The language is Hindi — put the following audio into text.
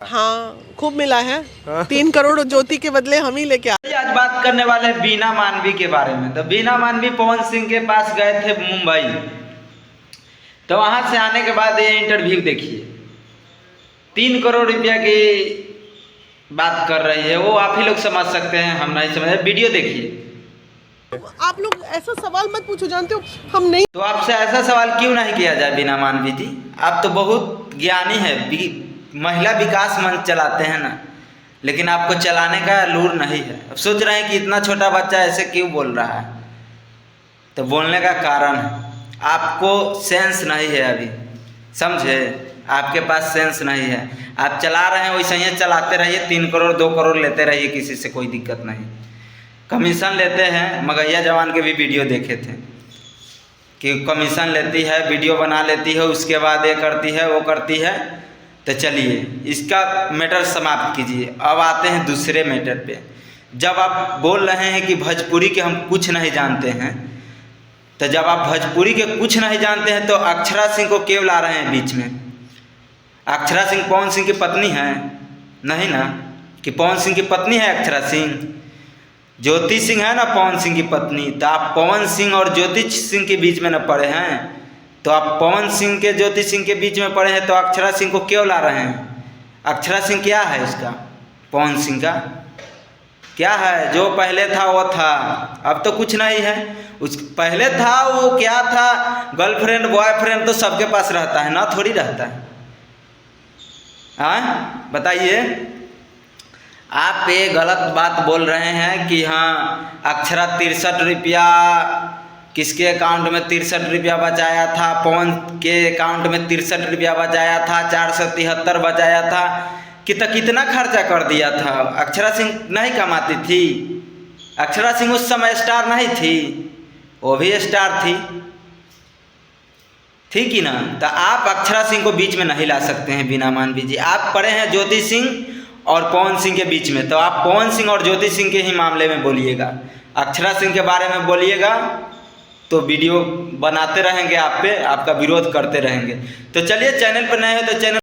हाँ खूब मिला है। 3 करोड़ ज्योति के बदले हम ही लेके आए। आज बात करने वाले हैं बीना मानवी के बारे में। तो बीना मानवी पवन सिंह के पास गए थे मुंबई। तो वहां से आने के बाद ये इंटरव्यू देखिए, 3 करोड़ रुपया की बात कर रही है वो। आप ही लोग समझ सकते हैं, हम नहीं समझ। वीडियो देखिए। आप लोग ऐसा सवाल मत पूछो, जानते हो हम नहीं। तो आपसे ऐसा सवाल क्यों नहीं किया जाए बीना मानवी जी? आप तो बहुत ज्ञानी है, महिला विकास मंच चलाते हैं ना, लेकिन आपको चलाने का लूर नहीं है। अब सोच रहे हैं कि इतना छोटा बच्चा ऐसे क्यों बोल रहा है। तो बोलने का कारण है आपको सेंस नहीं है अभी, समझे? आपके पास सेंस नहीं है। आप चला रहे हैं वैसे ही चलाते रहिए, 3 करोड़ 2 करोड़ लेते रहिए, किसी से कोई दिक्कत नहीं। कमीशन लेते हैं, मगैया जवान के भी वीडियो देखे थे कि कमीशन लेती है, वीडियो बना लेती है, उसके बाद ये करती है वो करती है। तो चलिए इसका मैटर समाप्त कीजिए। अब आते हैं दूसरे मैटर पे। जब आप बोल रहे हैं कि भोजपुरी के हम कुछ नहीं जानते हैं, तो जब आप भोजपुरी के कुछ नहीं जानते हैं तो अक्षरा सिंह को क्यों ला रहे हैं बीच में? अक्षरा सिंह पवन सिंह की पत्नी है? नहीं ना, कि पवन सिंह की पत्नी है अक्षरा सिंह? ज्योति सिंह है ना पवन सिंह की पत्नी। तो आप पवन सिंह और ज्योति सिंह के बीच में न पड़े हैं, तो आप पवन सिंह के ज्योति सिंह के बीच में पड़े हैं, तो अक्षरा सिंह को क्यों ला रहे हैं? अक्षरा सिंह क्या है इसका? पवन सिंह का क्या है? जो पहले था वो था, अब तो कुछ नहीं है। उस पहले था वो क्या था? गर्लफ्रेंड बॉयफ्रेंड तो सबके पास रहता है ना, थोड़ी रहता है। हाँ बताइए, आप ये गलत बात बोल रहे हैं कि हाँ अक्षरा 63 रुपया किसके अकाउंट में 63 रुपया बचाया था, पवन के अकाउंट में 63 रुपया बचाया था, 473 बचाया था, कितना खर्चा कर दिया था। अक्षरा सिंह नहीं कमाती थी? अक्षरा सिंह उस समय स्टार नहीं थी? वो भी स्टार थी कि ना? तो आप अक्षरा सिंह को बीच में नहीं ला सकते हैं बीना मानवी जी। आप पड़े हैं ज्योति सिंह और पवन सिंह के बीच में, तो आप पवन सिंह और ज्योति सिंह के ही मामले में बोलिएगा। अक्षरा सिंह के बारे में बोलिएगा तो वीडियो बनाते रहेंगे, आप पे आपका विरोध करते रहेंगे। तो चलिए, चैनल पर नए हो तो चैनल